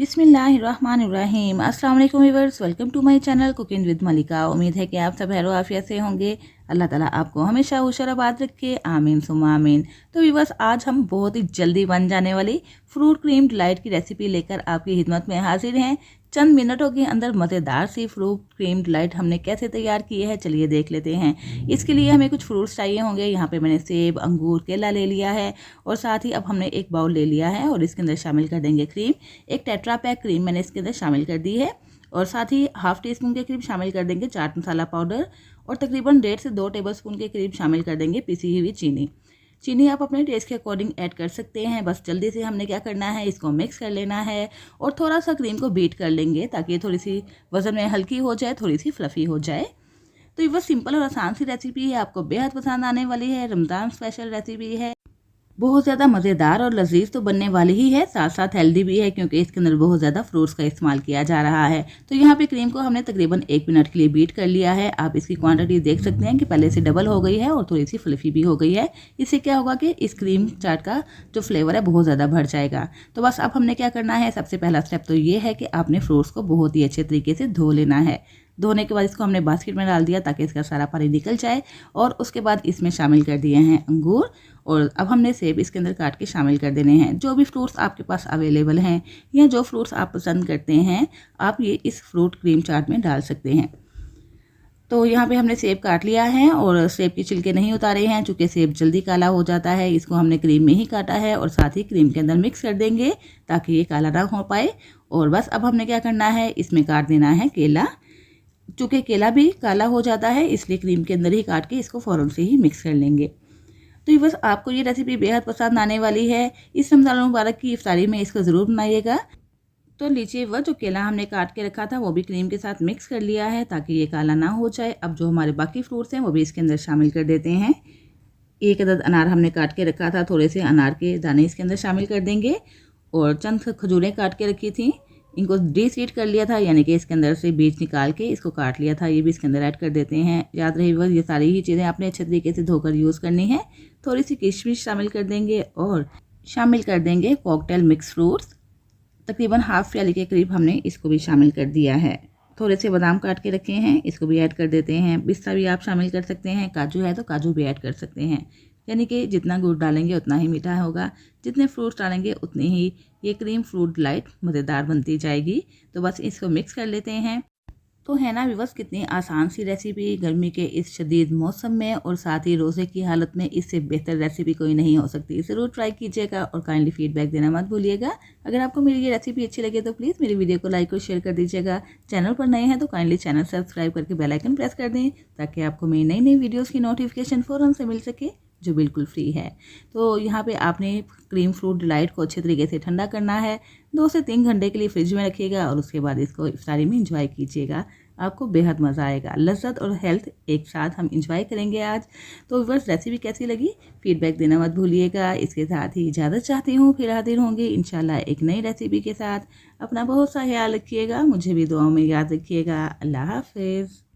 बिस्मिल्लाहिर्रहमानिर्रहीम। अस्सलाम वालेकुम viewers, welcome to my channel cooking with Malika. उम्मीद है कि आप सब खैर आफियत से होंगे। अल्लाह ताला आपको हमेशा होशराबाद रखे, आमीन सुम्मा आमीन। तो व्यूअर्स, आज हम बहुत ही जल्दी बन जाने वाली फ्रूट क्रीम डिलाइट की रेसिपी लेकर आपकी खिदमत में हाजिर हैं। चंद मिनटों के अंदर मज़ेदार सी फ्रूट क्रीम डिलाइट हमने कैसे तैयार की है, चलिए देख लेते हैं। इसके लिए हमें कुछ फ्रूट्स चाहिए होंगे। यहाँ पे मैंने सेब, अंगूर, केला ले लिया है और साथ ही अब हमने एक बाउल ले लिया है और इसके अंदर शामिल कर देंगे क्रीम। एक टेट्रा पैक क्रीम मैंने इसके अंदर शामिल कर दी है और साथ ही हाफ टी स्पून के करीब शामिल कर देंगे चाट मसाला पाउडर और तकरीबन 1.5 से 2 टेबलस्पून के करीब शामिल कर देंगे पिसी हुई चीनी। चीनी आप अपने टेस्ट के अकॉर्डिंग ऐड कर सकते हैं। बस जल्दी से हमने क्या करना है, इसको मिक्स कर लेना है और थोड़ा सा क्रीम को बीट कर लेंगे ताकि थोड़ी सी वज़न में हल्की हो जाए, थोड़ी सी फ्लफ़ी हो जाए। तो ये बस सिंपल और आसान सी रेसिपी है, आपको बेहद पसंद आने वाली है। रमज़ान स्पेशल रेसिपी है, बहुत ज़्यादा मज़ेदार और लजीज तो बनने वाली ही है, साथ साथ हेल्दी भी है क्योंकि इसके अंदर बहुत ज़्यादा फ्रूट्स का इस्तेमाल किया जा रहा है। तो यहाँ पे क्रीम को हमने तकरीबन 1 मिनट के लिए बीट कर लिया है। आप इसकी क्वांटिटी देख सकते हैं कि पहले से डबल हो गई है और थोड़ी सी फ्लफी भी हो गई है। इससे क्या होगा कि इस क्रीम चाट का जो फ्लेवर है बहुत ज़्यादा बढ़ जाएगा। तो बस अब हमने क्या करना है, सबसे पहला स्टेप तो ये है कि आपने फ्रूट्स को बहुत ही अच्छे तरीके से धो लेना है। धोने के बाद इसको हमने बास्केट में डाल दिया ताकि इसका सारा पानी निकल जाए और उसके बाद इसमें शामिल कर दिए हैं अंगूर और अब हमने सेब इसके अंदर काट के शामिल कर देने हैं। जो भी फ्रूट्स आपके पास अवेलेबल हैं या जो फ्रूट्स आप पसंद करते हैं, आप ये इस फ्रूट क्रीम चाट में डाल सकते हैं। तो यहाँ पे हमने सेब काट लिया है और सेब के छिलके नहीं उतारे हैं चूँकि सेब जल्दी काला हो जाता है। इसको हमने क्रीम में ही काटा है और साथ ही क्रीम के अंदर मिक्स कर देंगे ताकि ये काला ना हो पाए। और बस अब हमने क्या करना है, इसमें काट देना है केला। चूँकि केला भी काला हो जाता है इसलिए क्रीम के अंदर ही काट के इसको फ़ौरन से ही मिक्स कर लेंगे। तो ये बस आपको ये रेसिपी बेहद पसंद आने वाली है। इस रमज़ान मुबारक की इफ्तारी में इसको ज़रूर बनाइएगा। तो लीजिए, वह जो केला हमने काट के रखा था वो भी क्रीम के साथ मिक्स कर लिया है ताकि ये काला ना हो जाए। अब जो हमारे बाकी फ्रूट्स हैं वो भी इसके अंदर शामिल कर देते हैं। एक अदद अनार हमने काट के रखा था, थोड़े से अनार के दाने इसके अंदर शामिल कर देंगे और चंद खजूरें काट के रखी थी, इनको डीसीड कर लिया था, यानी कि इसके अंदर से बीज निकाल के इसको काट लिया था, ये भी इसके अंदर ऐड कर देते हैं। याद रहे बस ये सारी ही चीज़ें आपने अच्छे तरीके से धोकर यूज़ करनी है। थोड़ी सी किशमिश शामिल कर देंगे और शामिल कर देंगे कॉकटेल मिक्स फ्रूट्स। तकरीबन हाफ प्याली के करीब हमने इसको भी शामिल कर दिया है। थोड़े से बादाम काट के रखे हैं, इसको भी ऐड कर देते हैं। पिस्ता भी आप शामिल कर सकते हैं, काजू है तो काजू भी ऐड कर सकते हैं। यानी कि जितना गुड़ डालेंगे उतना ही मीठा होगा, जितने फ्रूट्स डालेंगे उतनी ही ये क्रीम फ्रूट डिलाइट मज़ेदार बनती जाएगी। तो बस इसको मिक्स कर लेते हैं। तो है ना व्यूअर्स, कितनी आसान सी रेसिपी गर्मी के इस शदीद मौसम में और साथ ही रोज़े की हालत में इससे बेहतर रेसिपी कोई नहीं हो सकती। ज़रूर ट्राई कीजिएगा और काइंडली फीडबैक देना मत भूलिएगा। अगर आपको मेरी ये रेसिपी अच्छी लगे तो प्लीज़ मेरी वीडियो को लाइक और शेयर कर दीजिएगा। चैनल पर नए हैं तो काइंडली चैनल सब्सक्राइब करके बेल आइकन प्रेस कर दें ताकि आपको मेरी नई नई वीडियोज़ की नोटिफिकेशन फ़ौरन से मिल सके, जो बिल्कुल फ्री है। तो यहाँ पे आपने क्रीम फ्रूट डिलाइट को अच्छे तरीके से ठंडा करना है। 2 से 3 घंटे के लिए फ्रिज में रखिएगा और उसके बाद इसको इफ्तारी में इंजॉय कीजिएगा। आपको बेहद मज़ा आएगा। लज्जत और हेल्थ एक साथ हम इंजॉय करेंगे आज। तो बस रेसिपी कैसी लगी फीडबैक देना मत भूलिएगा। इसके साथ ही इजाज़त चाहती हूँ, फिर हाजिर होंगे इंशाल्लाह एक नई रेसिपी के साथ। अपना बहुत सा ख्याल रखिएगा, मुझे भी दुआओं में याद रखिएगा। अल्लाह हाफ़िज़।